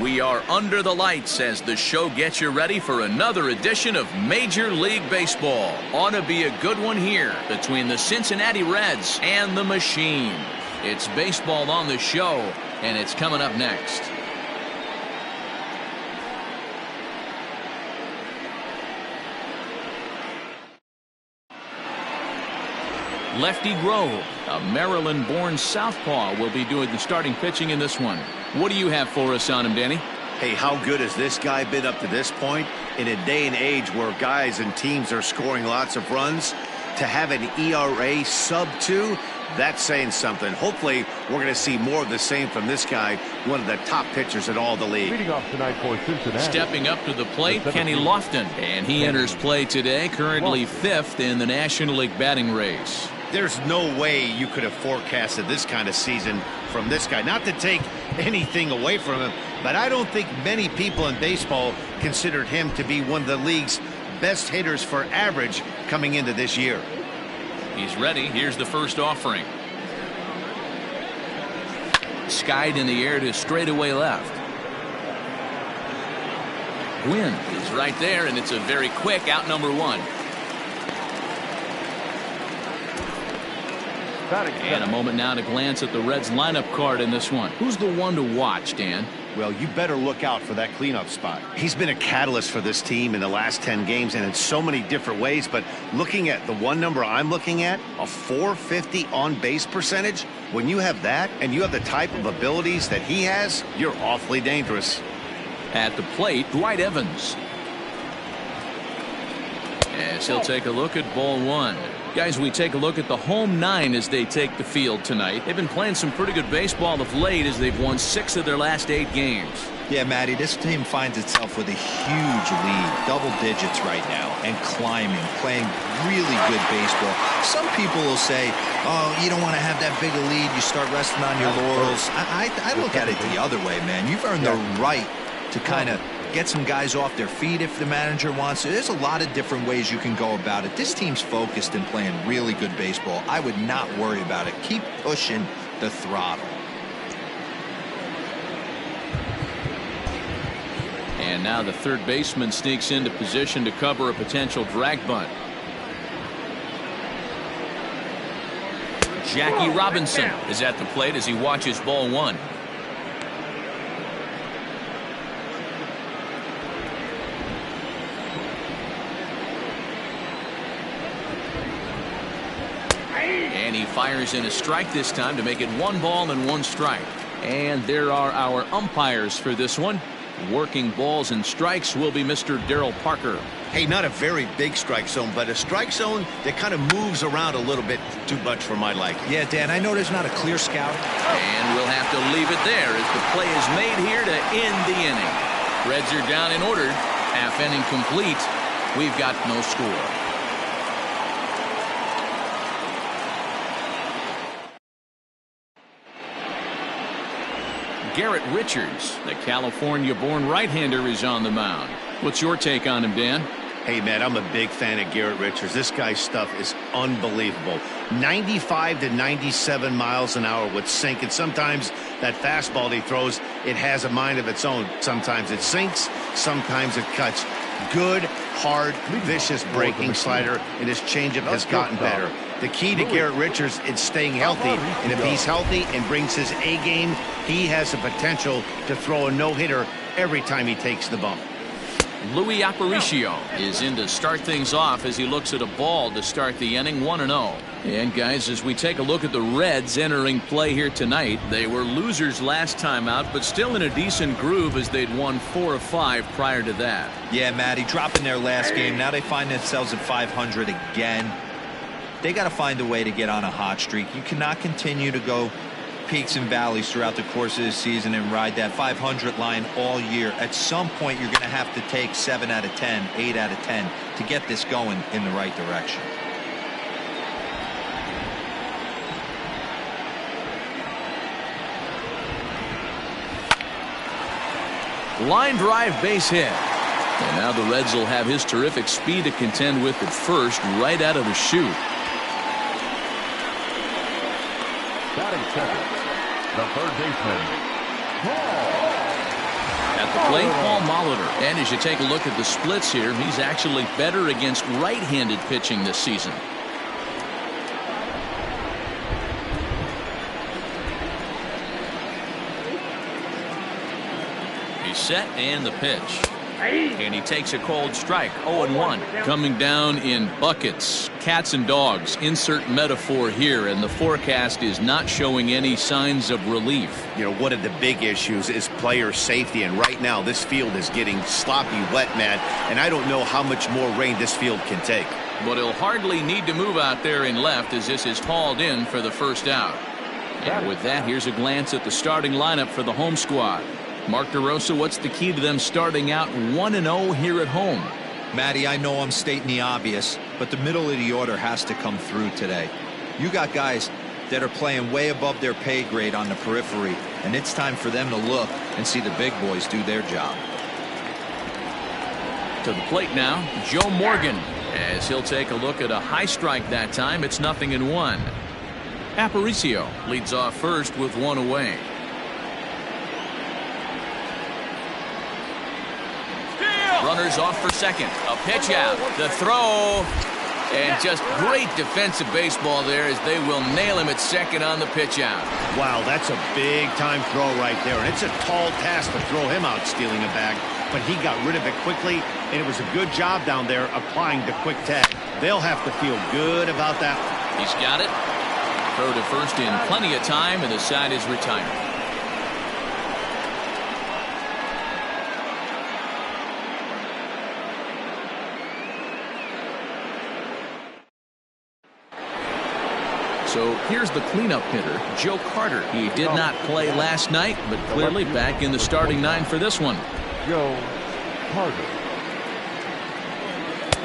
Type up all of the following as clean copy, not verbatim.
We are under the lights as the show gets you ready for another edition of Major League Baseball. Ought to be a good one here between the Cincinnati Reds and the Machine. It's baseball on the show, and it's coming up next. Lefty Grove, a Maryland-born southpaw, will be doing the starting pitching in this one. What do you have for us on him, Danny? Hey, how good has this guy been up to this point? In a day and age where guys and teams are scoring lots of runs, to have an ERA sub-2, that's saying something. Hopefully, we're going to see more of the same from this guy, one of the top pitchers in all the league. Leading off tonight for Cincinnati. Stepping up to the plate, Kenny Lofton, and he enters play today, currently 5th in the National League batting race. There's no way you could have forecasted this kind of season from this guy. Not to take anything away from him, but I don't think many people in baseball considered him to be one of the league's best hitters for average coming into this year. He's ready. Here's the first offering. Skied in the air to straightaway left. Gwynn is right there, and it's a very quick out number 1. And a moment now to glance at the Reds lineup card in this one. Who's the one to watch, Dan? Well, you better look out for that cleanup spot. He's been a catalyst for this team in the last 10 games and in so many different ways. But looking at the one number I'm looking at, a .450 on-base percentage, when you have that and you have the type of abilities that he has, you're awfully dangerous. At the plate, Dwight Evans. As he'll take a look at ball 1. Guys, we take a look at the home 9 as they take the field tonight. They've been playing some pretty good baseball of late as they've won 6 of their last 8 games. Yeah, Matty, this team finds itself with a huge lead, double digits right now, and climbing, playing really good baseball. Some people will say, oh, you don't want to have that big a lead, you start resting on your laurels. I look at it the other way, man. You've earned the right to kind of get some guys off their feet if the manager wants to. There's a lot of different ways you can go about it. This team's focused and playing really good baseball. I would not worry about it. Keep pushing the throttle. And now the third baseman sneaks into position to cover a potential drag bunt. Jackie Robinson is at the plate as he watches ball 1. And he fires in a strike this time to make it 1 ball and 1 strike. And there are our umpires for this one. Working balls and strikes will be Mr. Darryl Parker. Hey, not a very big strike zone, but a strike zone that kind of moves around a little bit too much for my liking. Yeah, Dan, I know there's not a clear scout. And we'll have to leave it there as the play is made here to end the inning. Reds are down and ordered. Half inning complete. We've got no score. Garrett Richards, the California-born right-hander, is on the mound. What's your take on him, Dan? Hey, man, I'm a big fan of Garrett Richards. This guy's stuff is unbelievable. 95 to 97 miles an hour with sink, and sometimes that fastball he throws, it has a mind of its own. Sometimes it sinks, sometimes it cuts. Good, hard, vicious breaking slider, and his changeup has gotten better. The key to Garrett Richards is staying healthy, and if he's healthy and brings his A game, he has the potential to throw a no-hitter every time he takes the bump. Luis Aparicio is in to start things off as he looks at a ball to start the inning 1-0. And guys, as we take a look at the Reds entering play here tonight, they were losers last time out, but still in a decent groove as they'd won 4 of 5 prior to that. Yeah, Matty, dropping their last game. Now they find themselves at 500 again. They got to find a way to get on a hot streak. You cannot continue to go peaks and valleys throughout the course of the season and ride that 500 line all year. At some point, you're going to have to take 7 out of 10, 8 out of 10 to get this going in the right direction. Line drive, base hit. And now the Reds will have his terrific speed to contend with at first right out of the chute. Batting second, the third baseman, At the plate, Paul Molitor. And as you take a look at the splits here, he's actually better against right-handed pitching this season. He's set and the pitch. And he takes a cold strike. 0-1. Coming down in buckets, cats and dogs. Insert metaphor here, and the forecast is not showing any signs of relief. You know, one of the big issues is player safety, and right now this field is getting sloppy wet, man, and I don't know how much more rain this field can take. But he'll hardly need to move out there in left, as this is hauled in for the first out. And with that, here's a glance at the starting lineup for the home squad. Mark DeRosa, what's the key to them starting out 1-0 here at home? Matty, I know I'm stating the obvious, but the middle of the order has to come through today. You got guys that are playing way above their pay grade on the periphery, and it's time for them to look and see the big boys do their job. To the plate now, Joe Morgan, as he'll take a look at a high strike that time. It's 0-1. Aparicio leads off first with one away. Runners off for second. A pitch out. The throw. And just great defensive baseball there, as they will nail him at second on the pitch out. Wow, that's a big-time throw right there. And it's a tall task to throw him out stealing a bag. But he got rid of it quickly, and it was a good job down there applying the quick tag. They'll have to feel good about that. He's got it. Throw to first in plenty of time, and the side is retired. So here's the cleanup hitter, Joe Carter. He did not play last night, but clearly back in the starting nine for this one. Joe Carter.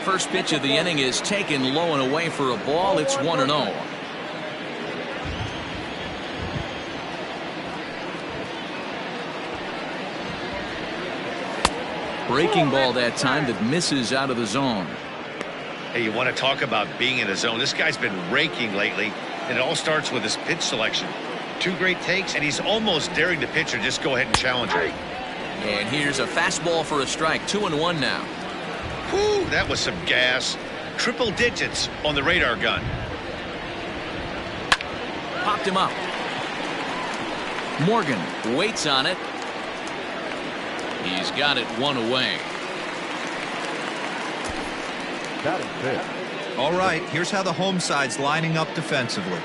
First pitch of the inning is taken low and away for a ball. It's 1-0. Breaking ball that time that misses out of the zone. Hey, you want to talk about being in a zone? This guy's been raking lately, and it all starts with his pitch selection. Two great takes, and he's almost daring the pitcher just go ahead and challenge him. And here's a fastball for a strike. 2-1 now. Whew, that was some gas. Triple digits on the radar gun. Popped him up. Morgan waits on it. He's got it one away. All right, here's how the home side's lining up defensively.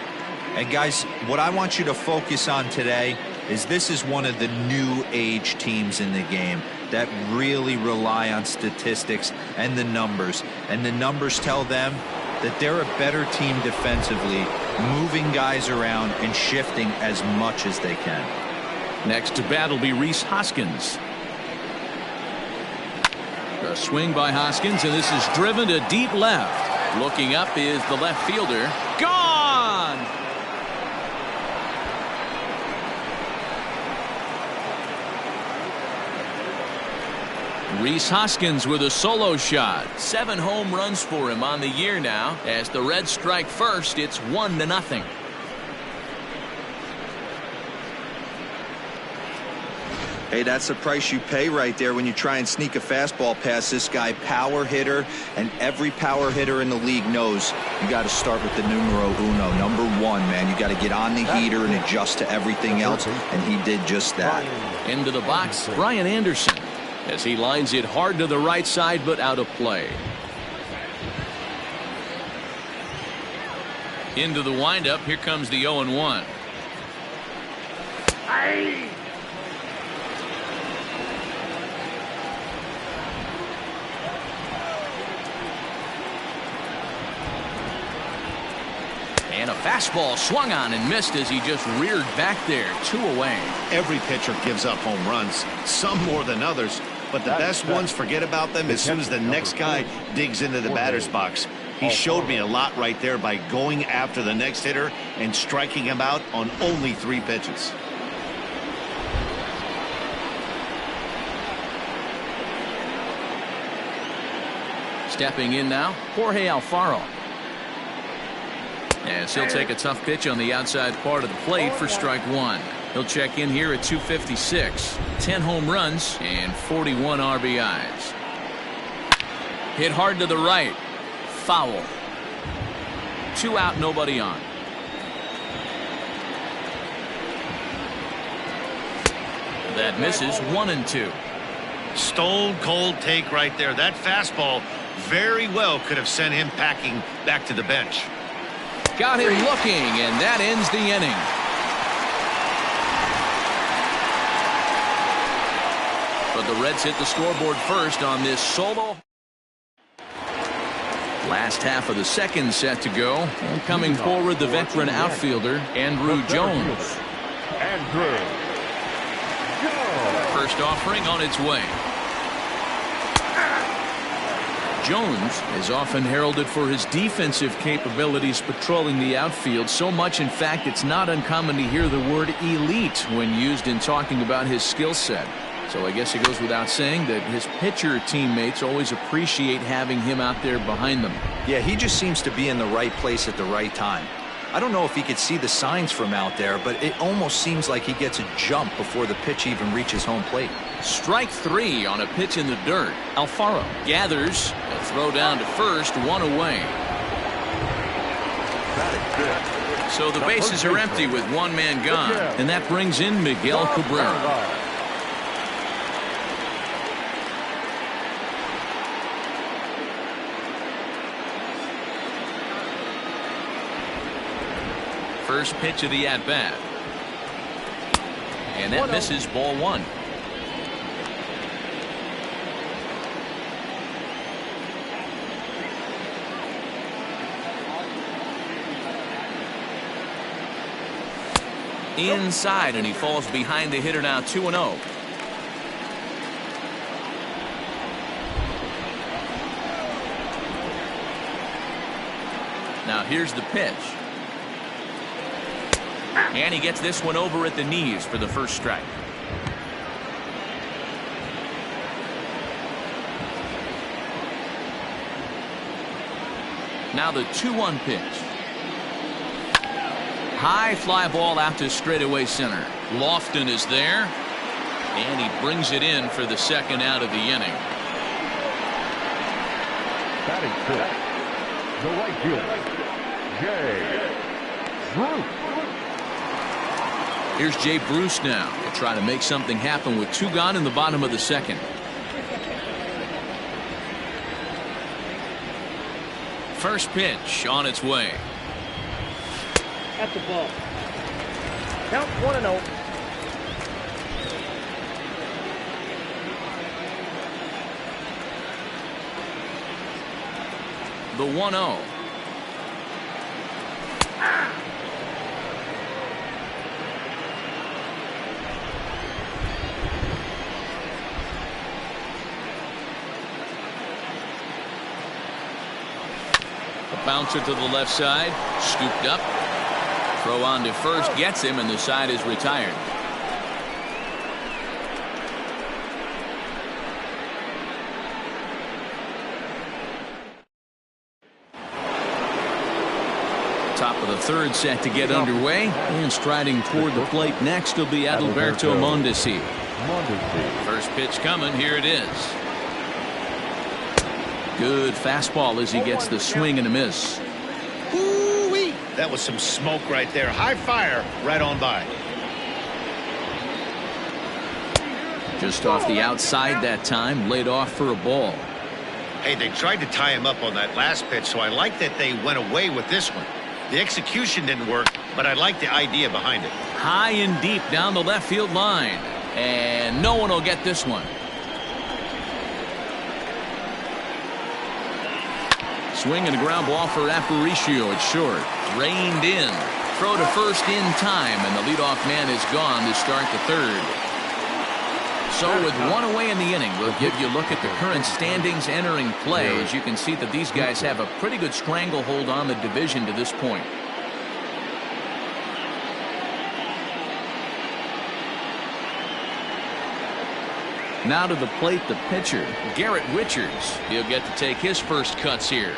And guys, what I want you to focus on today is this is one of the new age teams in the game that really rely on statistics and the numbers. And the numbers tell them that they're a better team defensively, moving guys around and shifting as much as they can. Next to bat will be Rhys Hoskins. A swing by Hoskins, and this is driven to deep left. Looking up is the left fielder. Gone! Rhys Hoskins with a solo shot. 7 home runs for him on the year now. As the Reds strike first, it's 1-0. Hey, that's the price you pay right there when you try and sneak a fastball past this guy. Power hitter, and every power hitter in the league knows you got to start with the numero uno, number 1, man. You got to get on the heater and adjust to everything else, and he did just that. Into the box, Brian Anderson, as he lines it hard to the right side, but out of play. Into the windup, here comes the 0-1. And a fastball swung on and missed as he just reared back there. 2 away. Every pitcher gives up home runs, some more than others, but the best ones forget about them as soon as the next guy digs into the batter's box. He showed me a lot right there by going after the next hitter and striking him out on only 3 pitches. Stepping in now, Jorge Alfaro. As he'll take a tough pitch on the outside part of the plate for strike 1. He'll check in here at 256. 10 home runs and 41 RBIs. Hit hard to the right. Foul. 2 out, nobody on. That misses. 1-2. Stone cold take right there. That fastball very well could have sent him packing back to the bench. Got him looking, and that ends the inning. But the Reds hit the scoreboard first on this solo. Last half of the second set to go. And coming forward, the veteran outfielder, Andrew Jones. First offering on its way. Jones is often heralded for his defensive capabilities patrolling the outfield, so much in fact it's not uncommon to hear the word elite when used in talking about his skill set. So I guess it goes without saying that his pitcher teammates always appreciate having him out there behind them. Yeah, he just seems to be in the right place at the right time. I don't know if he could see the signs from out there, but it almost seems like he gets a jump before the pitch even reaches home plate. Strike 3 on a pitch in the dirt. Alfaro gathers a throw down to first, 1 away. So the bases are empty with 1 man gone, and that brings in Miguel Cabrera. First pitch of the at-bat. And that misses, ball 1. Inside, and he falls behind the hitter now, 2-0. Now here's the pitch. And he gets this one over at the knees for the first strike. Now the 2-1 pitch. High fly ball out to straightaway center. Lofton is there, and he brings it in for the second out of the inning. Batting fifth, the right fielder, Jay Bruce. Here's Jay Bruce now to try to make something happen with 2 gone in the bottom of the second. First pitch on its way. At the ball. Count 1-0. The 1-0. A bouncer to the left side, scooped up. Throw on to first, gets him, and the side is retired. Top of the third set to get underway, and striding toward the plate next will be Adalberto Mondesi. First pitch coming, here it is. Good fastball as he gets the swing and a miss. Ooh-wee. That was some smoke right there. High fire right on by. Just off the outside that time, laid off for a ball. Hey, they tried to tie him up on that last pitch, so I like that they went away with this one. The execution didn't work, but I like the idea behind it. High and deep down the left field line, and no one will get this one. Swing and a ground ball for Aparicio. It's short. Reined in. Throw to first in time, and the leadoff man is gone to start the third. So with 1 away in the inning, we'll give you a look at the current standings entering play. As you can see that these guys have a pretty good stranglehold on the division to this point. Now to the plate, the pitcher, Garrett Richards. He'll get to take his first cuts here.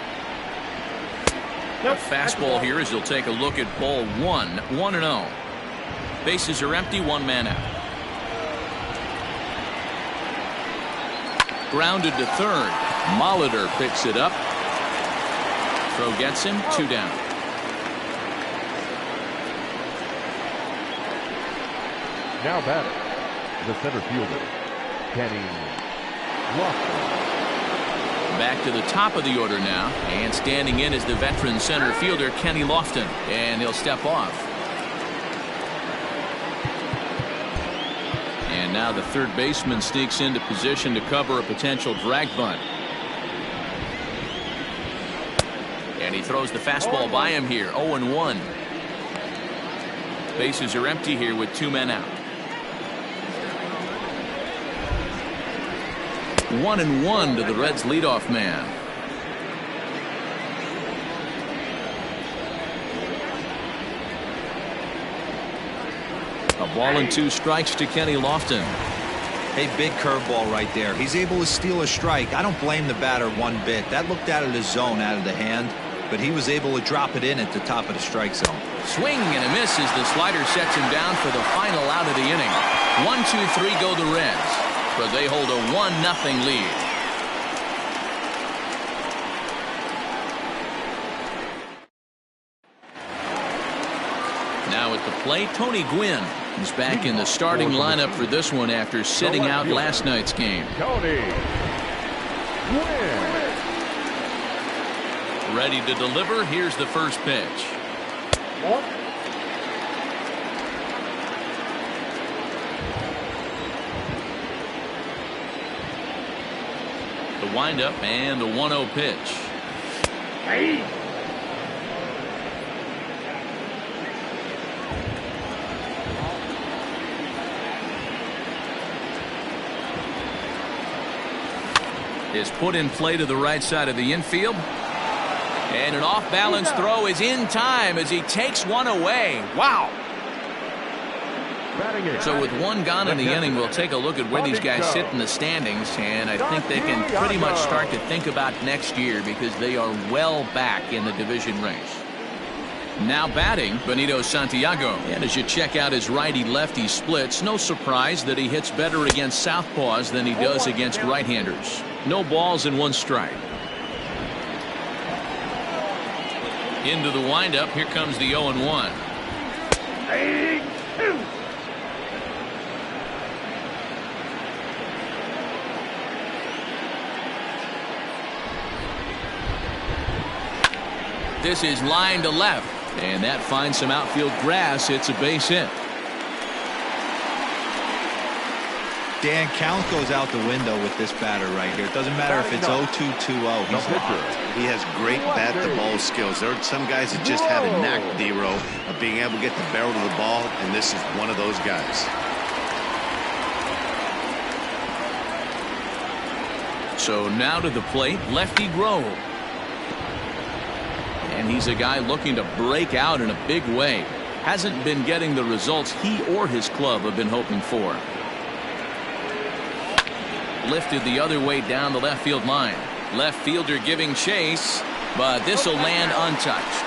A fastball here as he'll take a look at ball 1, 1-0. Bases are empty, one man out. Grounded to third. Molitor picks it up. Throw gets him, 2 down. Now batting, the center fielder, Kenny Lefty. Back to the top of the order now, and standing in is the veteran center fielder Kenny Lofton, and he'll step off. And now the third baseman sneaks into position to cover a potential drag bunt. And he throws the fastball by him here, 0-1. Bases are empty here with 2 men out. 1-1 to the Reds leadoff man. A ball and 2 strikes to Kenny Lofton. Hey, big curveball right there. He's able to steal a strike. I don't blame the batter one bit. That looked out of the zone, out of the hand, but he was able to drop it in at the top of the strike zone. Swing and a miss as the slider sets him down for the final out of the inning. 1-2-3 go the Reds, but they hold a 1-0 lead. Now at the plate, Tony Gwynn is back in the starting lineup for this one after sitting out last night's game. Tony Gwynn. Ready to deliver. Here's the first pitch. The windup and the 1-0 pitch. Hey. Is put in play to the right side of the infield. And an off-balance throw is in time as he takes one away. Wow. So with 1 gone in the inning, we'll take a look at where these guys sit in the standings, and I think they can pretty much start to think about next year because they are well back in the division race. Now batting, Benito Santiago. And as you check out his righty-lefty splits, no surprise that he hits better against southpaws than he does against right-handers. No balls and 1 strike. Into the windup. Here comes the 0-1. This is line to left, and that finds some outfield grass. It's a base hit. Dan, count goes out the window with this batter right here. It doesn't matter if it's 0-2-2-0. He's locked. He has great bat-to-ball skills. There are some guys that just have a knack, D-Row, of being able to get the barrel of the ball, and this is one of those guys. So now to the plate, Lefty Grove. And he's a guy looking to break out in a big way. Hasn't been getting the results he or his club have been hoping for. Lifted the other way down the left field line. Left fielder giving chase, but this will land untouched.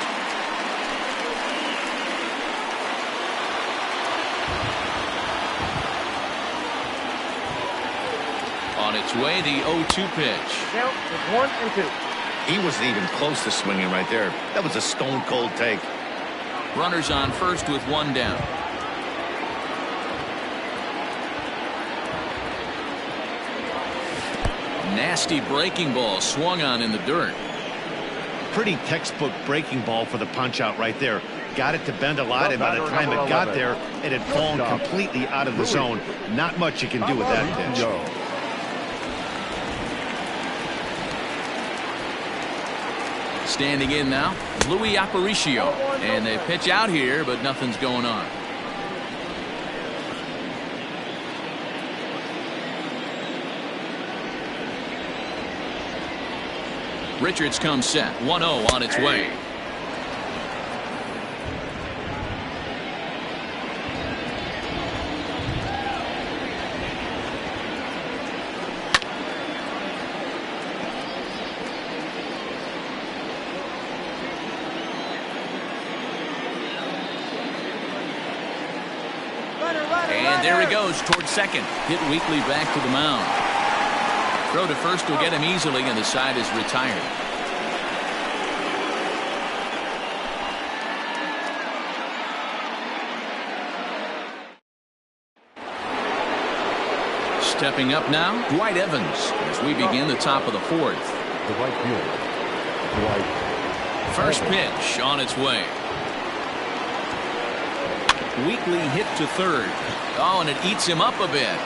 On its way, the 0-2 pitch. Count is 1-2. He wasn't even close to swinging right there. That was a stone-cold take. Runners on first with 1 down. Nasty breaking ball swung on in the dirt. Pretty textbook breaking ball for the punch out right there. Got it to bend a lot, and by the time it got there, it had fallen completely out of the zone. Not much you can do with that pitch. Standing in now, Luis Aparicio, and they pitch out here, but nothing's going on. Richards comes set. 1-0 on its way. And there he goes toward second. Hit weakly back to the mound. Throw to first will get him easily, and the side is retired. Stepping up now, Dwight Evans, as we begin the top of the fourth. The right fielder, Dwight. First pitch on its way. Weakly hit to third. Oh, and it eats him up a bit.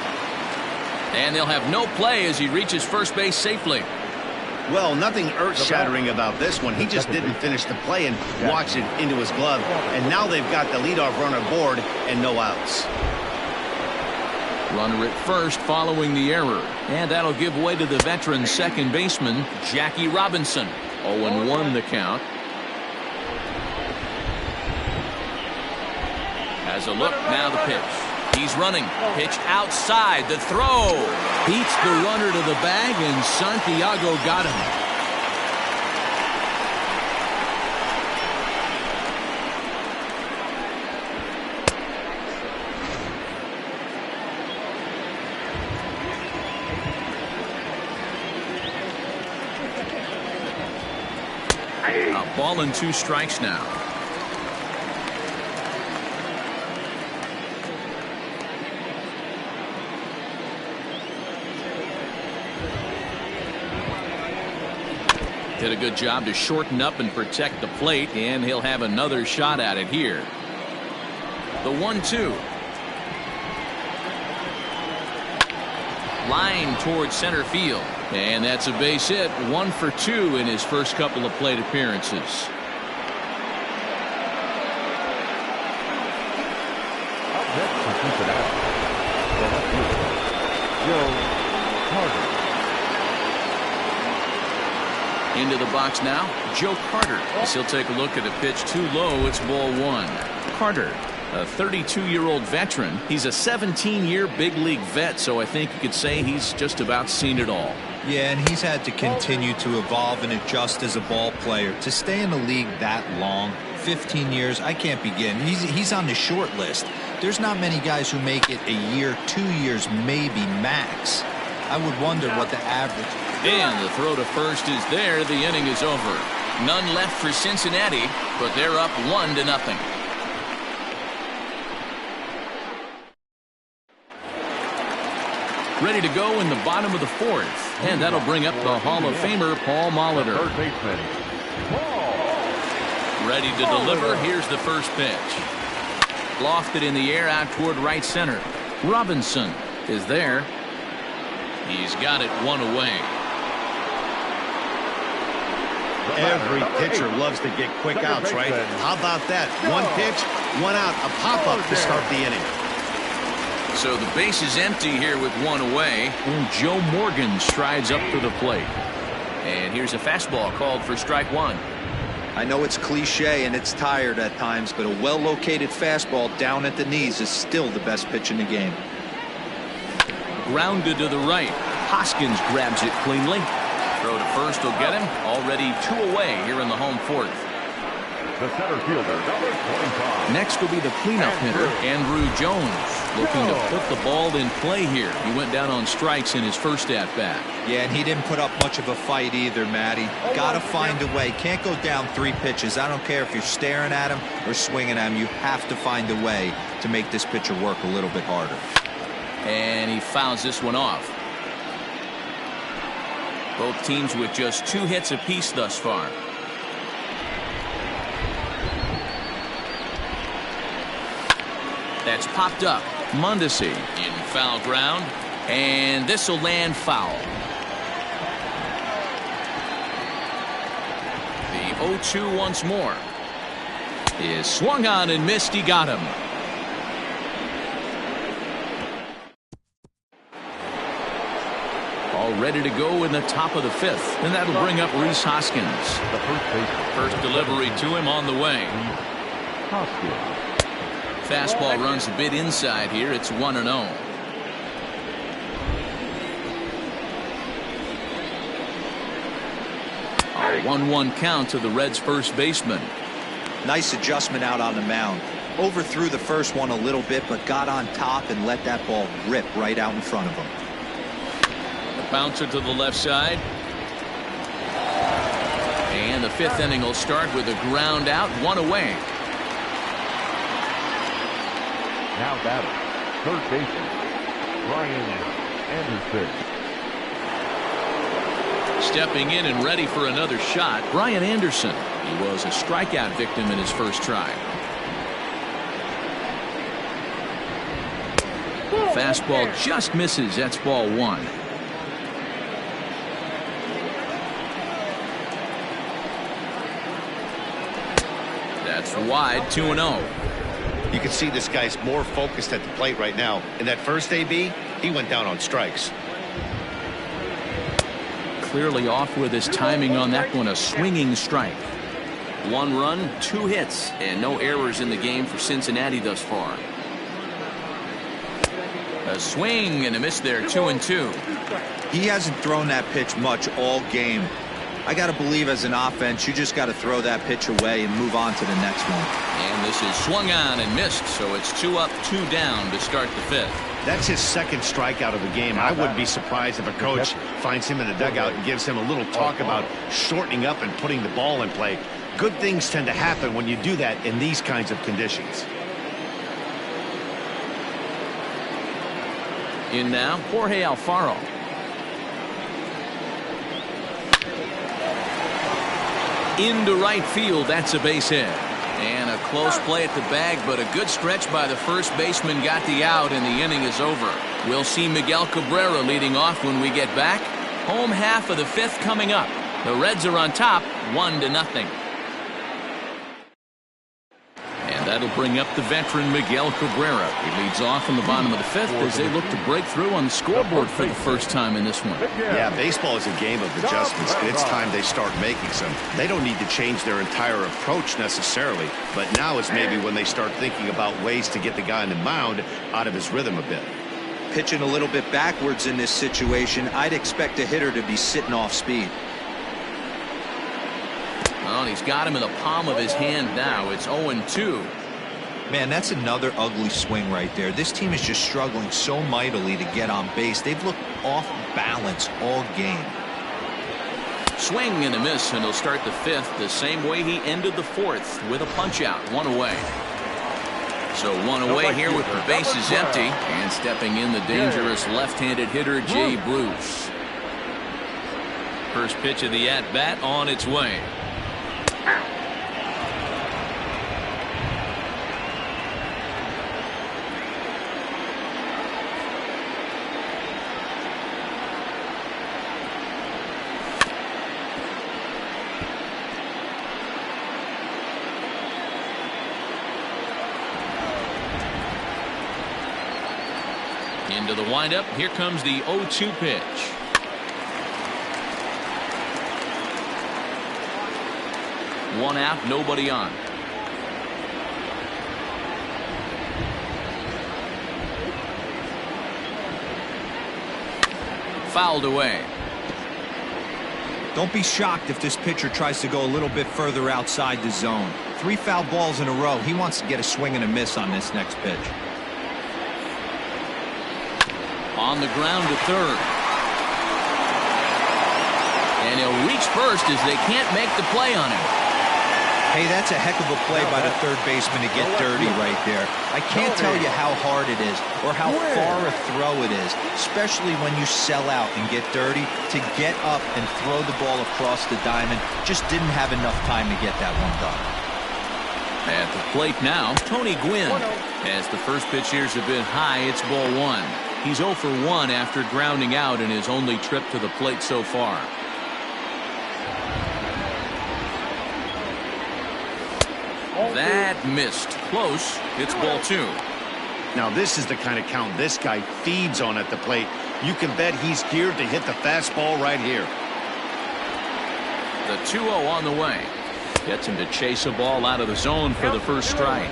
And they'll have no play as he reaches first base safely. Well, nothing earth-shattering about this one. He just didn't finish the play and watched it into his glove. And now they've got the leadoff runner aboard and no outs. Runner at first following the error. And that'll give way to the veteran second baseman, Jackie Robinson. 0-1 the count. Has a look, now the pitch. He's running. Pitch outside. The throw. Beats the runner to the bag, and Santiago got him. A ball and 2 strikes now. Did a good job to shorten up and protect the plate, and he'll have another shot at it here. The 1-2. Line towards center field. And that's a base hit. 1 for 2 in his first couple of plate appearances. Up next for Cincinnati, the left fielder, Joe Carter. Into the box now, Joe Carter. As he'll take a look at a pitch too low. It's ball 1. Carter, a 32-year-old veteran. He's a 17-year big league vet, so I think you could say he's just about seen it all. Yeah, and he's had to continue to evolve and adjust as a ball player. To stay in the league that long, 15 years, I can't begin. He's on the short list. There's not many guys who make it a year, 2 years, maybe max. I would wonder what the average. And the throw to first is there. The inning is over. None left for Cincinnati, but they're up 1-0. Ready to go in the bottom of the fourth. And that'll bring up the Hall of Famer, Paul Molitor. Third baseman, Ready to deliver. Here's the first pitch. Lofted in the air out toward right center. Robinson is there. He's got it 1 away. Every pitcher loves to get quick outs, right? How about that? 1 pitch, 1 out, a pop-up to start the inning. So the base is empty here with 1 away. And Joe Morgan strides up to the plate. And here's a fastball called for strike 1. I know it's cliche and it's tired at times, but a well-located fastball down at the knees is still the best pitch in the game. Grounded to the right. Hoskins grabs it cleanly. Throw to first will get him. Already 2 away here in the home fourth. the center fielder, number 25. Next will be the cleanup hitter, Andrew Jones, looking to put the ball in play here. He went down on strikes in his first at-bat. Yeah, and he didn't put up much of a fight either, Matty. Got to find a way. Can't go down 3 pitches. I don't care if you're staring at him or swinging at him. You have to find a way to make this pitcher work a little bit harder. And he fouls this one off. Both teams with just 2 hits apiece thus far. That's popped up. Mondesi in foul ground, and this will land foul. The 0-2 once more is swung on and missed. He got him. All ready to go in the top of the 5th, and that'll bring up Rhys Hoskins. The first baseman. First delivery to him on the way. Hoskins. Fastball runs a bit inside here. It's 1-0. A 1-1 count to the Reds' first baseman. Nice adjustment out on the mound. Overthrew the first one a little bit, but got on top and let that ball rip right out in front of him. The bouncer to the left side. And the fifth inning will start with a ground out, one away. Now batting, third baseman, Brian Anderson. Stepping in and ready for another shot, Brian Anderson. He was a strikeout victim in his first try. Fastball just misses. That's ball one. That's wide, 2-0. You can see this guy's more focused at the plate right now. In that first AB, he went down on strikes. Clearly off with his timing on that one, a swinging strike. 1 run, 2 hits, and no errors in the game for Cincinnati thus far. A swing and a miss there, 2-2. He hasn't thrown that pitch much all game. I got to believe as an offense, you just got to throw that pitch away and move on to the next one. And this is swung on and missed, so it's 2 up, 2 down to start the fifth. That's his second strikeout of the game. I wouldn't be surprised if a coach finds him in the dugout and gives him a little talk about shortening up and putting the ball in play. Good things tend to happen when you do that in these kinds of conditions. In now, Jorge Alfaro. Into right field, that's a base hit. And a close play at the bag, but a good stretch by the first baseman got the out, and the inning is over. We'll see Miguel Cabrera leading off when we get back. Home half of the fifth coming up. The Reds are on top, 1-0. And that'll bring up the veteran Miguel Cabrera. He leads off in the bottom of the fifth as they look to break through on the scoreboard for the first time in this one. Yeah, baseball is a game of adjustments, and it's time they start making some. They don't need to change their entire approach necessarily, but now is maybe when they start thinking about ways to get the guy on the mound out of his rhythm a bit. Pitching a little bit backwards in this situation, I'd expect a hitter to be sitting off speed. Well, he's got him in the palm of his hand now. It's 0-2. Man, that's another ugly swing right there. This team is just struggling so mightily to get on base. They've looked off balance all game. Swing and a miss, and he'll start the fifth the same way he ended the fourth with a punch out, 1 away. So 1 away here with the bases empty, and stepping in the dangerous left-handed hitter Jay Bruce. First pitch of the at-bat on its way. Into the windup. Here comes the 0-2 pitch. One out, nobody on. Fouled away. Don't be shocked if this pitcher tries to go a little bit further outside the zone. 3 foul balls in a row. He wants to get a swing and a miss on this next pitch. On the ground to third. And he'll reach first as they can't make the play on him. Hey, that's a heck of a play by the third baseman to get dirty right there. I can't tell you how hard it is or how far a throw it is, especially when you sell out and get dirty. To get up and throw the ball across the diamond, just didn't have enough time to get that one done. At the plate now, Tony Gwynn. As the first pitch here's a bit high, it's ball 1. He's 0 for 1 after grounding out in his only trip to the plate so far. That missed. Close. It's ball 2. Now this is the kind of count this guy feeds on at the plate. You can bet he's geared to hit the fastball right here. The 2-0 on the way. Gets him to chase a ball out of the zone for the first strike.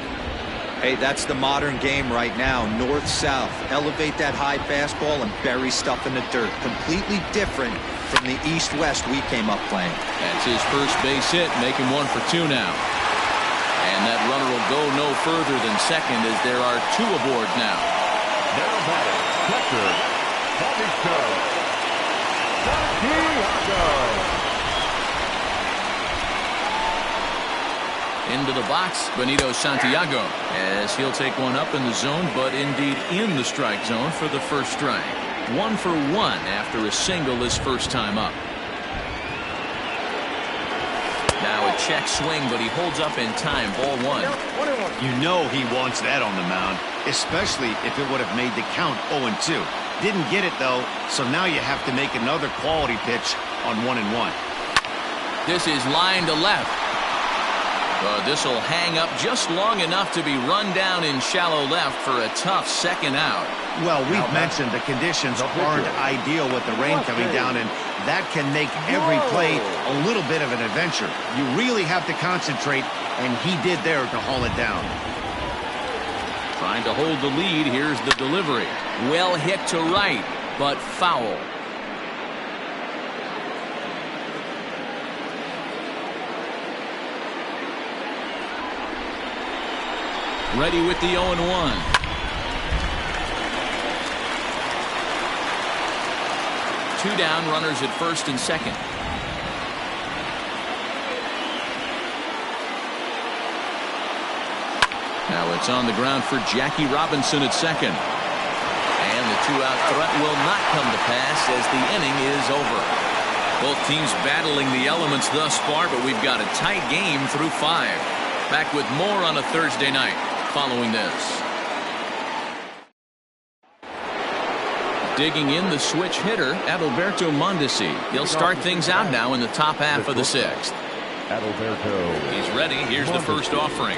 Hey, that's the modern game right now. North-south. Elevate that high fastball and bury stuff in the dirt. Completely different from the east-west we came up playing. That's his first base hit, making 1 for 2 now. And And that runner will go no further than second as there are 2 aboard now. Now batting, catcher, Santiago. Into the box, Benito Santiago, as he'll take one up in the zone, but indeed in the strike zone for the first strike. 1 for 1 after a single his first time up. Now a check swing, but he holds up in time. Ball 1. You know he wants that on the mound, especially if it would have made the count 0-2. Didn't get it, though, so now you have to make another quality pitch on 1-1. This is line to left. This will hang up just long enough to be run down in shallow left for a tough second out. Well, we've mentioned the conditions aren't ideal with the rain coming down, and that can make every play a little bit of an adventure. You really have to concentrate, and he did there to haul it down. Trying to hold the lead. Here's the delivery. Well hit to right, but foul. Ready with the 0-1. 2 down, runners at first and second. Now it's on the ground for Jackie Robinson at second. And the 2-out threat will not come to pass as the inning is over. Both teams battling the elements thus far, but we've got a tight game through 5. Back with more on a Thursday night following this. Digging in, the switch hitter, Adalberto Mondesi. He'll start things out now in the top half of the 6th. Adalberto. He's ready. Here's the first offering.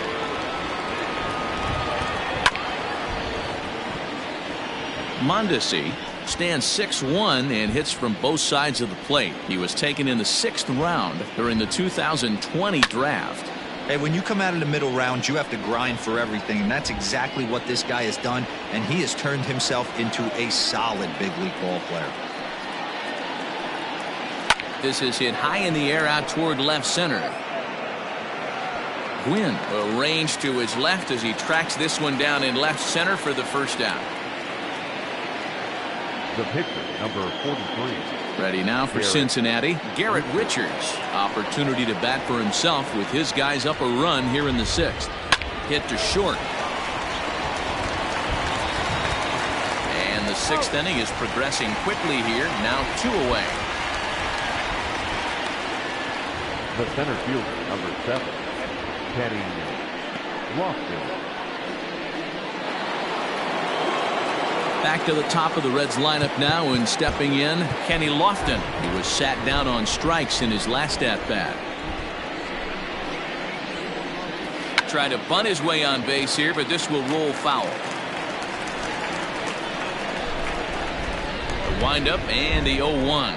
Mondesi stands 6'1" and hits from both sides of the plate. He was taken in the 6th round during the 2020 draft. Hey, when you come out of the middle rounds, you have to grind for everything, and that's exactly what this guy has done, and he has turned himself into a solid big league ball player. This is hit high in the air out toward left center. Gwynn arranged to his left as he tracks this one down in left center for the first out. The pitcher, number 43. Ready now for Cincinnati, Garrett Richards. Opportunity to bat for himself with his guys up a run here in the 6th. Hit to short. And the 6th inning is progressing quickly here. Now 2 away. The center fielder, number 7. Kenny Lofton. Back to the top of the Reds lineup now, and stepping in, Kenny Lofton. He was sat down on strikes in his last at-bat. Trying to bunt his way on base here, but this will roll foul. The windup and the 0-1.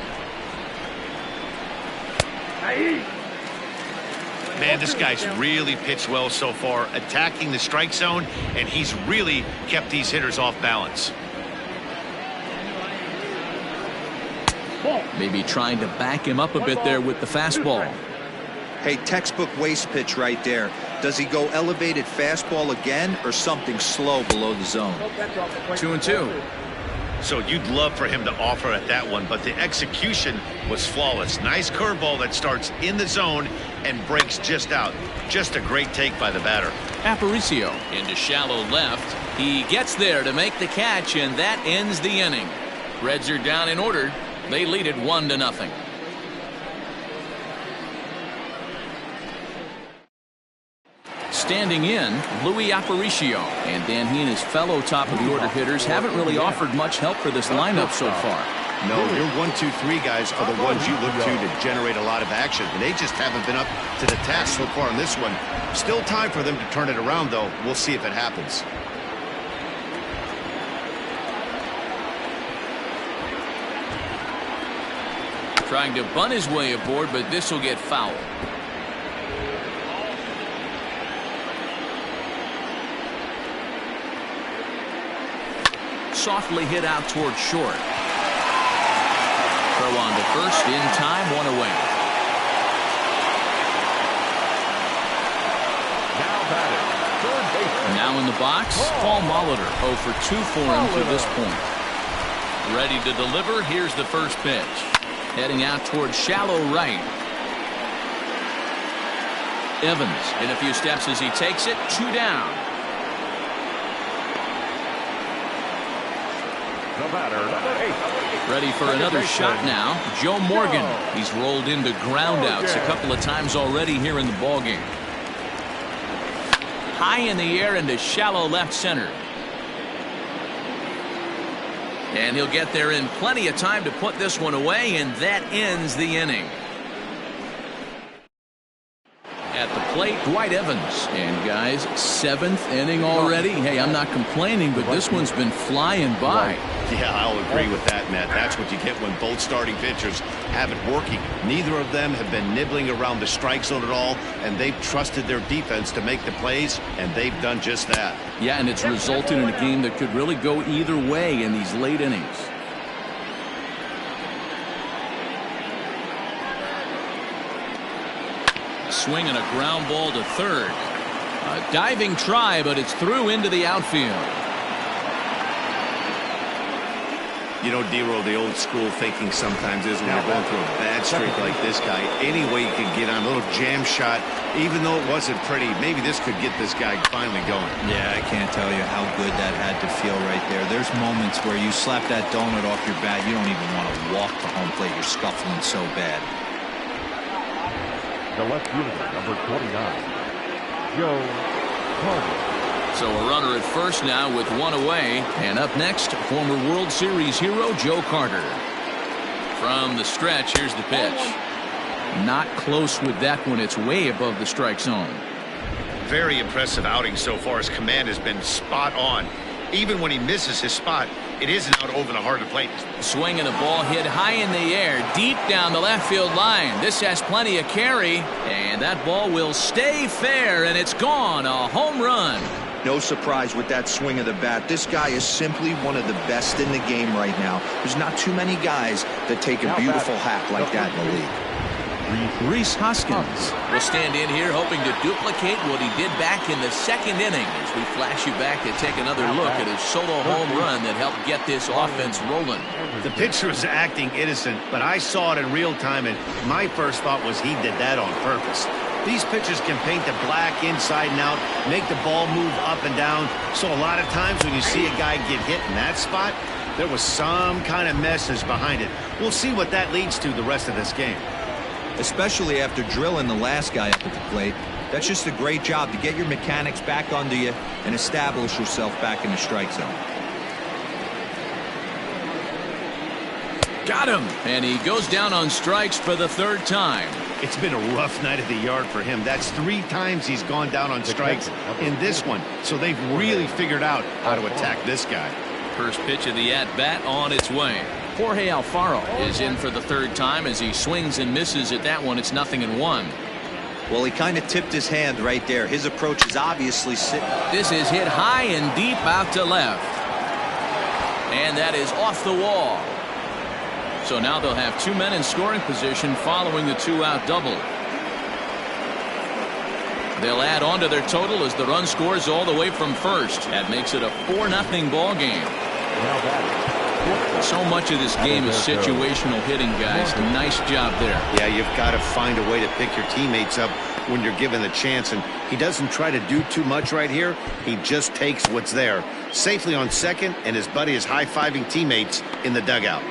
Man, this guy's really pitched well so far, attacking the strike zone, and he's really kept these hitters off balance. Maybe trying to back him up a bit there with the fastball. Hey, textbook waste pitch right there. Does he go elevated fastball again or something slow below the zone? 2-2. So you'd love for him to offer at that one, but the execution was flawless. Nice curveball that starts in the zone and breaks just out. Just a great take by the batter. Aparicio into shallow left. He gets there to make the catch, and that ends the inning. Reds are down in order. They lead it 1-0. Standing in, Luis Aparicio. And Dan, he and his fellow top-of-the-order hitters haven't really offered much help for this lineup so far. No, your 1, 2, 3 guys are the ones you look to generate a lot of action, and they just haven't been up to the task so far in this one. Still time for them to turn it around, though. We'll see if it happens. Trying to bunt his way aboard, but this will get fouled. Softly hit out toward short. Throw on to first in time, 1 away. Now Now in the box, Paul Molitor. 0 for 2 for him to this point. Ready to deliver. Here's the first pitch. Heading out towards shallow right. Evans in a few steps as he takes it. 2 down. The batter, number 8. Ready for another shot now. Joe Morgan. He's rolled into groundouts a couple of times already here in the ballgame. High in the air into shallow left center. And he'll get there in plenty of time to put this one away, and that ends the inning. At the plate, Dwight Evans. And guys, 7th inning already. Hey, I'm not complaining, but this one's been flying by. Yeah, I'll agree with that, Matt. That's what you get when both starting pitchers have it working. Neither of them have been nibbling around the strike zone at all, and they've trusted their defense to make the plays, and they've done just that. Yeah, and it's resulted in a game that could really go either way in these late innings. Swing and a ground ball to third. A diving try, but it's through into the outfield. You know, D-Row, the old school thinking sometimes is when you're going through a bad streak like this guy, any way you can get on a little jam shot, even though it wasn't pretty, maybe this could get this guy finally going. Yeah, I can't tell you how good that had to feel right there. There's moments where you slap that donut off your bat, you don't even want to walk to home plate. You're scuffling so bad. The left fielder, number 29, Joe Carter. So a runner at first now with 1 away. And up next, former World Series hero Joe Carter. From the stretch, here's the pitch. Not close with that one. It's way above the strike zone. Very impressive outing so far. His command has been spot on. Even when he misses his spot, it isn't out over the heart of the plate. Swing and a ball hit high in the air, deep down the left field line. This has plenty of carry, and that ball will stay fair, and it's gone. A home run. No surprise with that swing of the bat. This guy is simply one of the best in the game right now. There's not too many guys that take a beautiful hack like that in the league. Rhys Hoskins will stand in here hoping to duplicate what he did back in the 2nd inning as we flash you back to take another look at his solo home run that helped get this offense rolling. The pitcher was acting innocent, but I saw it in real time, and my first thought was he did that on purpose. These pitchers can paint the black inside and out, make the ball move up and down. So a lot of times when you see a guy get hit in that spot, there was some kind of message behind it. We'll see what that leads to the rest of this game. Especially after drilling the last guy up at the plate. That's just a great job to get your mechanics back under you and establish yourself back in the strike zone. Got him, and he goes down on strikes for the 3rd time. It's been a rough night at the yard for him. That's 3 times he's gone down on strikes in this one. So they've really figured out how to attack this guy. First pitch of the at-bat on its way. Jorge Alfaro is in for the 3rd time as he swings and misses at that one. It's 0-1. Well, he kind of tipped his hand right there. His approach is obviously sitting. This is hit high and deep out to left. And that is off the wall. So now they'll have 2 men in scoring position following the 2-out double. They'll add on to their total as the run scores all the way from first. That makes it a 4-0 ball game. So much of this game is situational hitting, guys. Nice job there. Yeah, you've got to find a way to pick your teammates up when you're given the chance, and he doesn't try to do too much right here. He just takes what's there. Safely on second, and his buddy is high-fiving teammates in the dugout.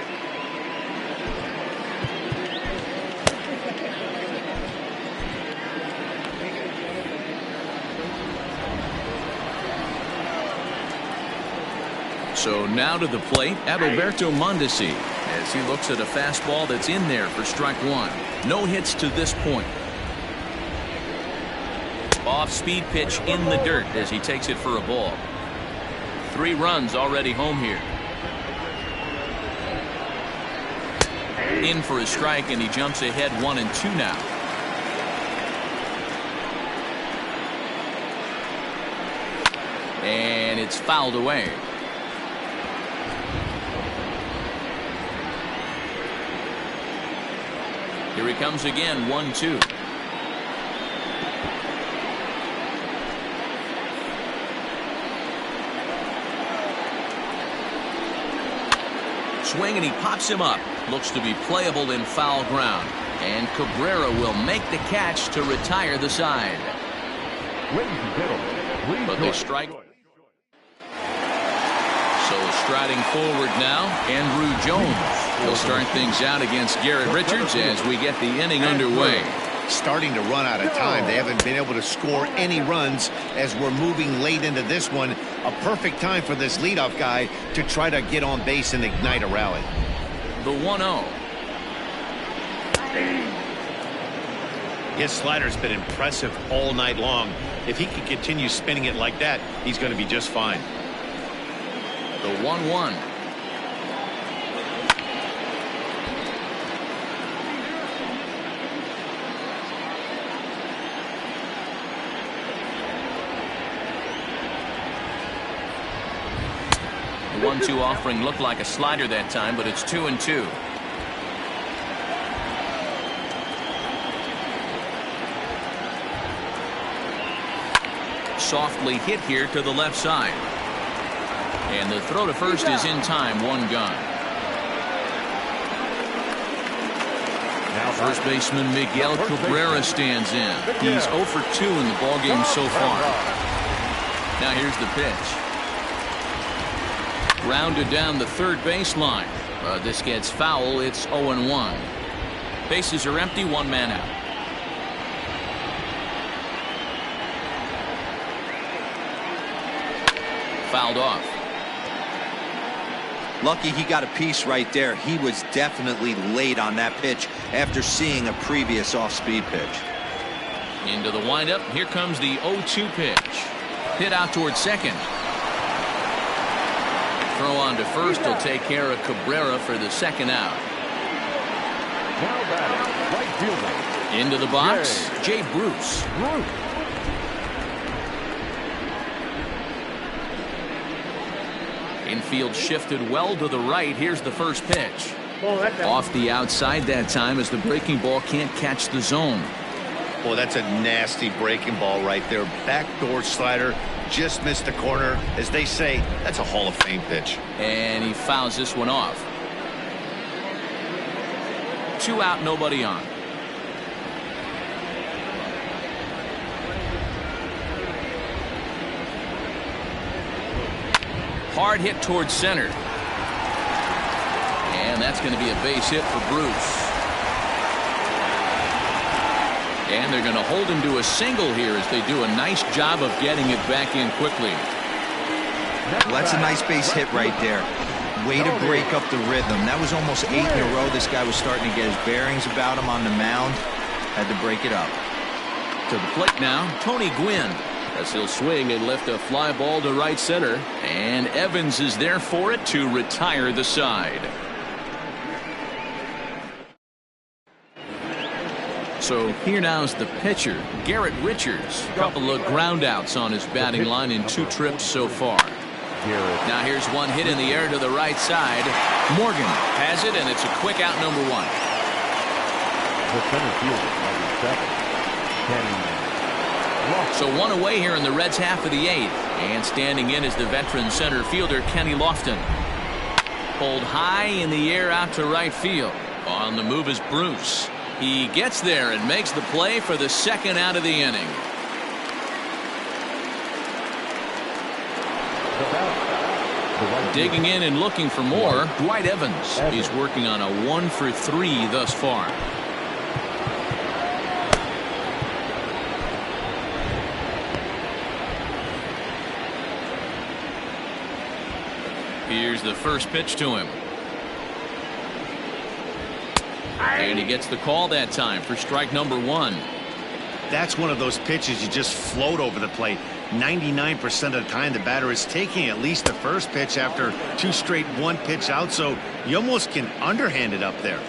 So now to the plate, Adalberto Mondesi, as he looks at a fastball that's in there for strike 1. No hits to this point. Off-speed pitch in the dirt as he takes it for a ball. 3 runs already home here. In for a strike, and he jumps ahead 1-2 now. And it's fouled away. Here he comes again, 1-2. swing, and he pops him up. Looks to be playable in foul ground. And Cabrera will make the catch to retire the side. Ladies and gentlemen, But they strike. So striding forward now, Andrew Jones will start things out against Garrett Richards as we get the inning underway. Starting to run out of time. They haven't been able to score any runs as we're moving late into this one. A perfect time for this leadoff guy to try to get on base and ignite a rally. The 1-0. His slider's been impressive all night long. If he can continue spinning it like that, he's going to be just fine. The 1-1. The 1-2 offering looked like a slider that time, but it's 2-2. Softly hit here to the left side. And the throw to first is in time, one gone. Now first baseman Miguel Cabrera stands in. He's 0 for 2 in the ballgame so far. Now here's the pitch. Rounded down the third baseline. This gets foul. It's 0-1. Bases are empty, one man out. Fouled off. Lucky he got a piece right there. He was definitely late on that pitch after seeing a previous off-speed pitch. Into the windup. Here comes the 0-2 pitch. Hit out towards second. Throw on to first will take care of Cabrera for the second out. Now batting, right fielder. Into the box, Jay Bruce. Infield shifted well to the right. Here's the first pitch. Off the outside that time as the breaking ball can't catch the zone. Boy, that's a nasty breaking ball right there. Backdoor slider. Just missed the corner. As they say, that's a Hall of Fame pitch. And he fouls this one off. 2 out, nobody on. Hard hit towards center. And that's going to be a base hit for Bruce. And they're going to hold him to a single here as they do a nice job of getting it back in quickly. Well, that's a nice base hit right there. Way to break up the rhythm. That was almost 8 in a row. This guy was starting to get his bearings about him on the mound. Had to break it up. To the plate now, Tony Gwynn. As he'll swing and lift a fly ball to right center. And Evans is there for it to retire the side. So here now is the pitcher, Garrett Richards. A couple of ground outs on his batting line in 2 trips so far. Now here's one hit in the air to the right side. Morgan has it, and it's a quick out, number 1. The center fielder, number 7. So 1 away here in the Reds' half of the 8th. And standing in is the veteran center fielder, Kenny Lofton. Pulled high in the air out to right field. On the move is Bruce. He gets there and makes the play for the second out of the inning. Digging in and looking for more, Dwight Evans. He's working on a 1 for 3 thus far. Here's the first pitch to him. And he gets the call that time for strike number 1. That's one of those pitches you just float over the plate. 99% of the time the batter is taking at least the first pitch after 2 straight 1-pitch out, so you almost can underhand it up there.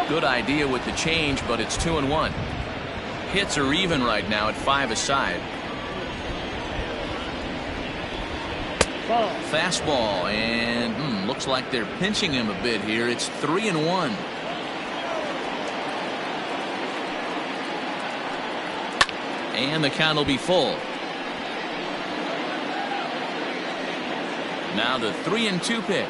Good idea with the change, but it's 2-1. Hits are even right now at 5 aside. Fastball, and looks like they're pinching him a bit here. It's 3-1. And the count will be full. Now the 3-2 pitch.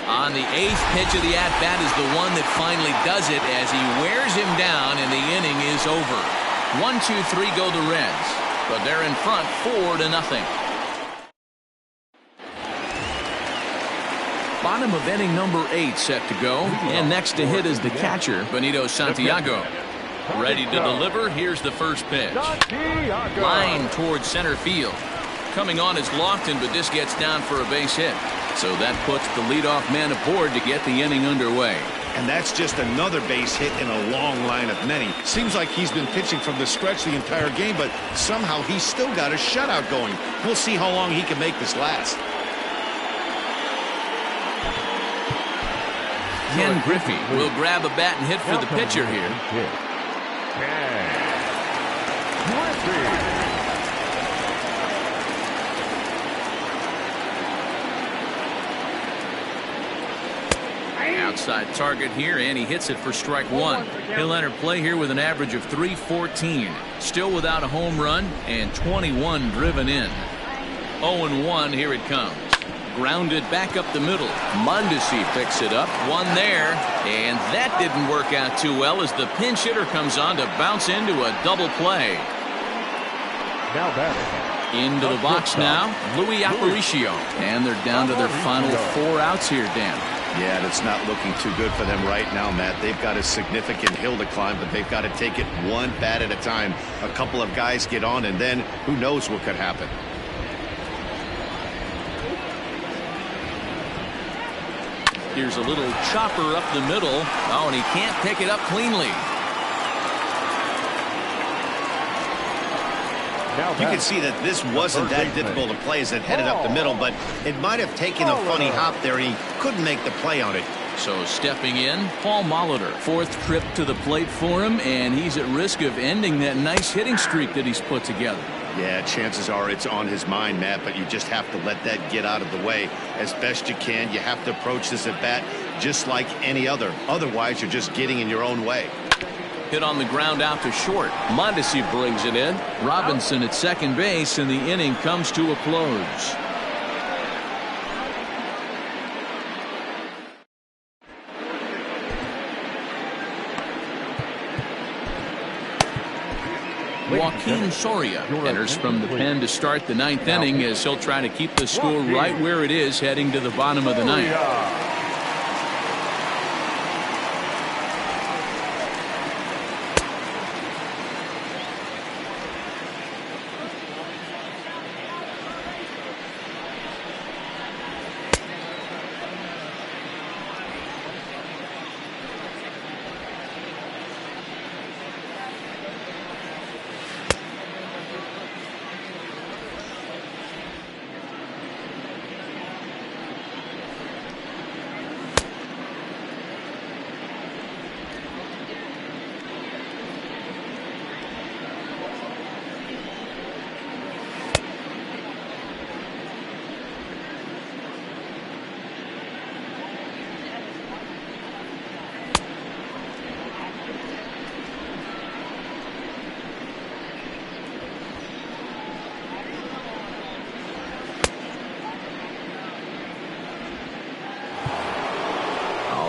On the 8th pitch of the at-bat is the one that finally does it as he wears him down and the inning is over. 1-2-3 go the Reds, but they're in front 4-0. Bottom of inning number 8 set to go, and next to hit is the catcher, Benito Santiago. Ready to deliver. Here's the first pitch. Line towards center field. Coming on is Lofton, but this gets down for a base hit. So that puts the leadoff man aboard to get the inning underway. And that's just another base hit in a long line of many. Seems like he's been pitching from the stretch the entire game, but somehow he's still got a shutout going. We'll see how long he can make this last. Ken Griffey will grab a bat and hit for the pitcher here. Outside target here, and he hits it for strike one. He'll enter play here with an average of .314. Still without a home run and 21 driven in. 0-1, here it comes. Grounded back up the middle. Mondesi picks it up. One there, and that didn't work out too well as the pinch hitter comes on to bounce into a double play. Now batting. Into the box now, Luis Aparicio. And they're down to their final 4 outs here, Dan. Yeah, and it's not looking too good for them right now, Matt. They've got a significant hill to climb, but they've got to take it one bat at a time. A couple of guys get on, and then who knows what could happen. Here's a little chopper up the middle. Oh, and he can't pick it up cleanly. You can see that this wasn't that difficult to play as it headed up the middle, but it might have taken a funny hop there, and he couldn't make the play on it. So stepping in, Paul Molitor. 4th trip to the plate for him, and he's at risk of ending that nice hitting streak that he's put together. Yeah, chances are it's on his mind, Matt, but you just have to let that get out of the way as best you can. You have to approach this at bat just like any other. Otherwise, you're just getting in your own way. Hit on the ground out to short. Mondesi brings it in. Robinson at second base, and the inning comes to a close. Joaquin Soria enters from the pen to start the 9th inning as he'll try to keep the score right where it is heading to the bottom of the 9th.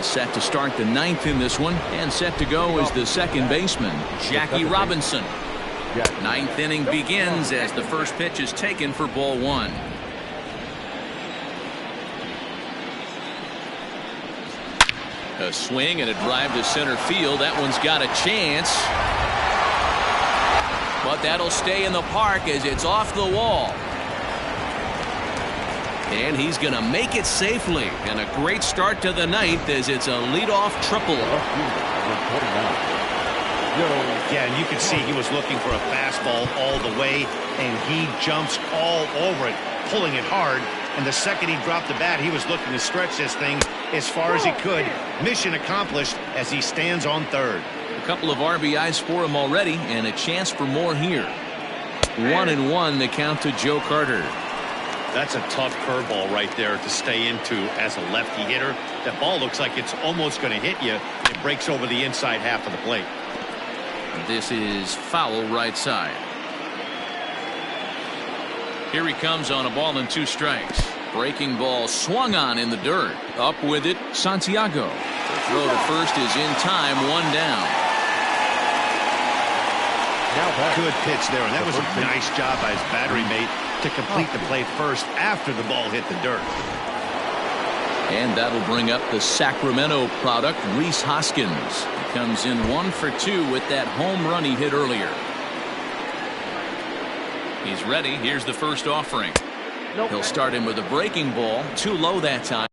Set to start the 9th in this one, and set to go is the second baseman, Jackie Robinson. 9th inning begins as the first pitch is taken for ball 1. A swing and a drive to center field. That one's got a chance, but that'll stay in the park as it's off the wall. And he's going to make it safely, and a great start to the 9th as it's a leadoff triple. Yeah, and you can see he was looking for a fastball all the way, and he jumps all over it, pulling it hard. And the second he dropped the bat, he was looking to stretch this thing as far as he could. Mission accomplished as he stands on third. A couple of RBIs for him already, and a chance for more here. 1-1 the count to Joe Carter. That's a tough curveball right there to stay into as a lefty hitter. That ball looks like it's almost going to hit you. It breaks over the inside half of the plate. This is foul right side. Here he comes on a ball and 2 strikes. Breaking ball swung on in the dirt. Up with it, Santiago. The throw to first is in time, 1 down. Good pitch there, and that was a nice job by his battery mate to complete the play first after the ball hit the dirt. And that'll bring up the Sacramento product, Rhys Hoskins. He comes in 1 for 2 with that home run he hit earlier. He's ready. Here's the first offering. He'll start him with a breaking ball. Too low that time.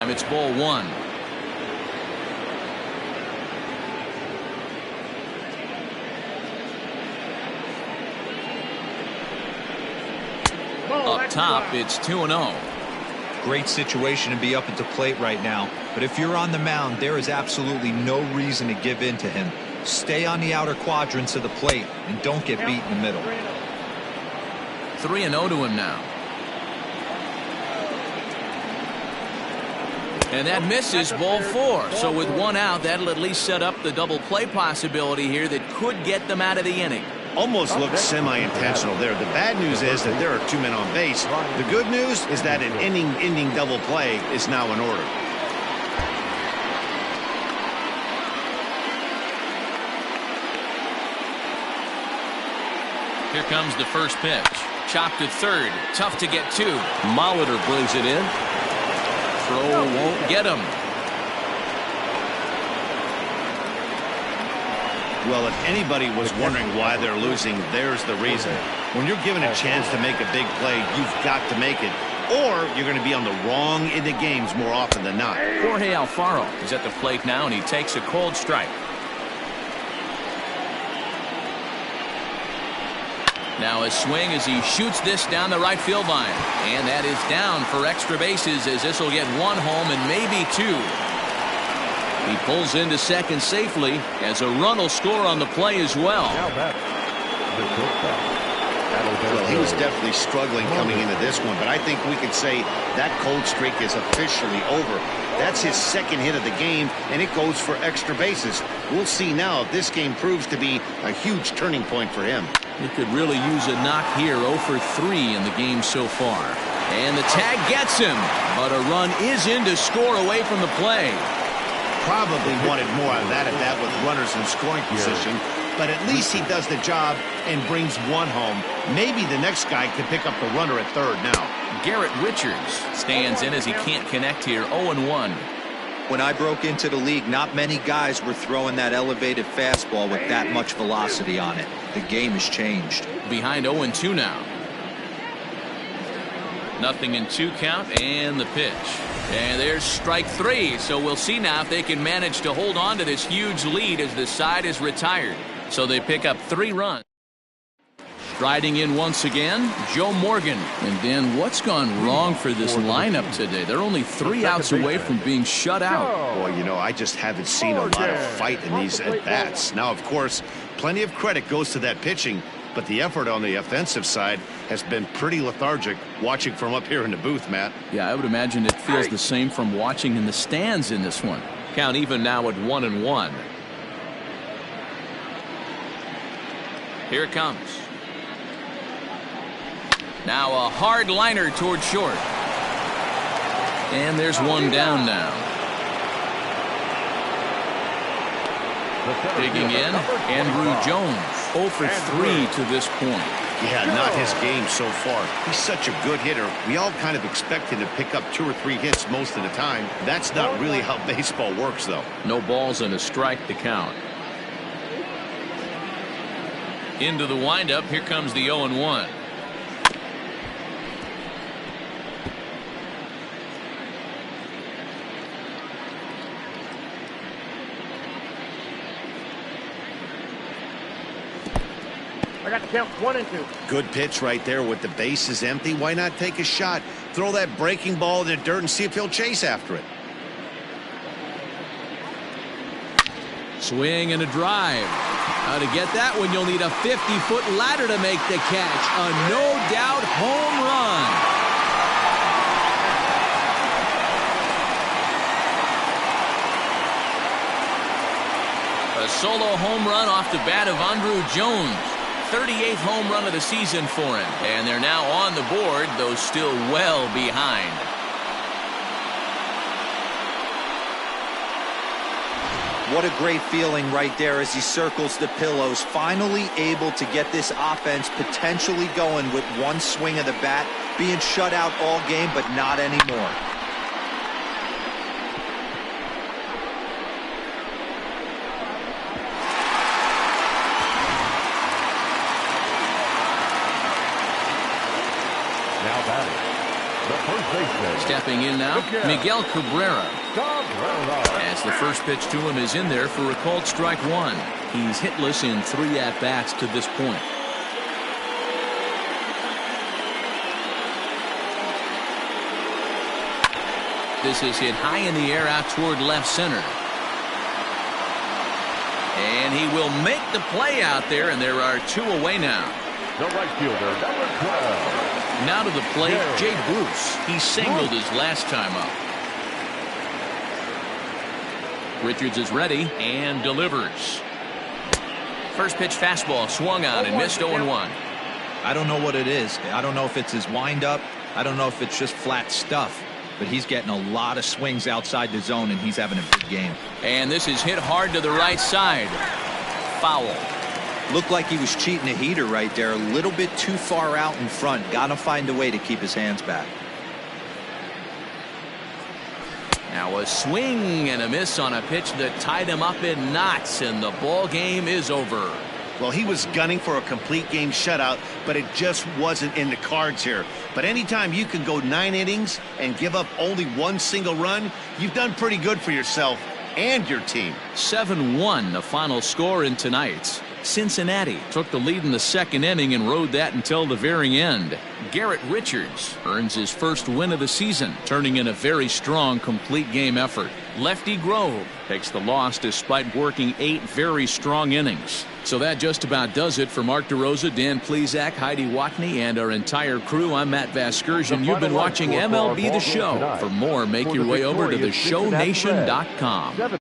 It's ball 1. Up top, it's 2-0. Great situation to be up at the plate right now. But if you're on the mound, there is absolutely no reason to give in to him. Stay on the outer quadrants of the plate and don't get beat in the middle. 3-0 to him now. And that misses, ball 4. So with 1 out, that'll at least set up the double play possibility here that could get them out of the inning. Almost looked semi-intentional there. The bad news is that there are 2 men on base. The good news is that an inning-ending double play is now in order. Here comes the first pitch. Chopped to third. Tough to get to. Molitor brings it in. Throw won't get him. Well, if anybody was wondering why they're losing, there's the reason. When you're given a chance to make a big play, you've got to make it, or you're going to be on the wrong end of games more often than not. Jorge Alfaro is at the plate now, and he takes a cold strike. Now a swing as he shoots this down the right field line. And that is down for extra bases as this will get 1 home and maybe 2. He pulls into second safely as a run will score on the play as well. Well, he was definitely struggling coming into this one, but I think we could say that cold streak is officially over. That's his second hit of the game, and it goes for extra bases. We'll see now if this game proves to be a huge turning point for him. He could really use a knock here. 0 for 3 in the game so far. And the tag gets him, but a run is in to score away from the play. Probably wanted more of that at bat with runners in scoring position, but at least he does the job and brings 1 home. Maybe the next guy could pick up the runner at third now. Garrett Richards stands in as he can't connect here. 0-1. When I broke into the league, not many guys were throwing that elevated fastball with that much velocity on it. The game has changed. Behind 0-2 now. Nothing in 2 count, and the pitch. And there's strike 3. So we'll see now if they can manage to hold on to this huge lead as the side is retired. So they pick up 3 runs. Striding in once again, Joe Morgan. And Dan, what's gone wrong for this lineup today? They're only 3 outs away from being shut out. Boy, you know, I just haven't seen a lot of fight in these at-bats. Now, of course, plenty of credit goes to that pitching, but the effort on the offensive side has been pretty lethargic watching from up here in the booth, Matt. Yeah, I would imagine it feels the same from watching in the stands in this one. Count even now at 1-1. Here it comes. Now a hard liner toward short. And there's 1 down now. Digging in, Andrew Jones. 0 for 3 to this point. Yeah, not his game so far. He's such a good hitter. We all kind of expect him to pick up 2 or 3 hits most of the time. That's not really how baseball works, though. No balls and a strike to count. Into the windup. Here comes the 0-1. got the count 1-2. Good pitch right there with the bases empty. Why not take a shot? Throw that breaking ball in the dirt and see if he'll chase after it. Swing and a drive. Now to get that one, you'll need a 50-foot ladder to make the catch. A no-doubt home run. A solo home run off the bat of Andruw Jones. 38th home run of the season for him. And they're now on the board, though still well behind. What a great feeling right there as he circles the pillows. Finally able to get this offense potentially going with one swing of the bat. Being shut out all game, but not anymore. Now batting, the first baseman. Stepping in now, Miguel Cabrera. As the first pitch to him is in there for a called strike one. He's hitless in 3 at-bats to this point. This is hit high in the air out toward left center. And he will make the play out there, and there are 2 away now. The right fielder, number 12. Now to the plate, Jay Bruce. He singled his last time up. Richards is ready and delivers. First pitch fastball swung on and missed 0-1. I don't know what it is. I don't know if it's his windup. I don't know if it's just flat stuff. But he's getting a lot of swings outside the zone, and he's having a big game. And this is hit hard to the right side. Foul. Looked like he was cheating a heater right there. A little bit too far out in front. Got to find a way to keep his hands back. Now a swing and a miss on a pitch that tied him up in knots, and the ball game is over. Well, he was gunning for a complete game shutout, but it just wasn't in the cards here. But anytime you can go 9 innings and give up only 1 single run, you've done pretty good for yourself and your team. 7-1 the final score in tonight's. Cincinnati took the lead in the second inning and rode that until the very end. Garrett Richards earns his first win of the season, turning in a very strong complete game effort. Lefty Grove takes the loss despite working 8 very strong innings. So that just about does it for Mark DeRosa, Dan Plesac, Heidi Watney, and our entire crew. I'm Matt Vasgersian. You've been watching MLB The Show. For more, make your way over to theshownation.com.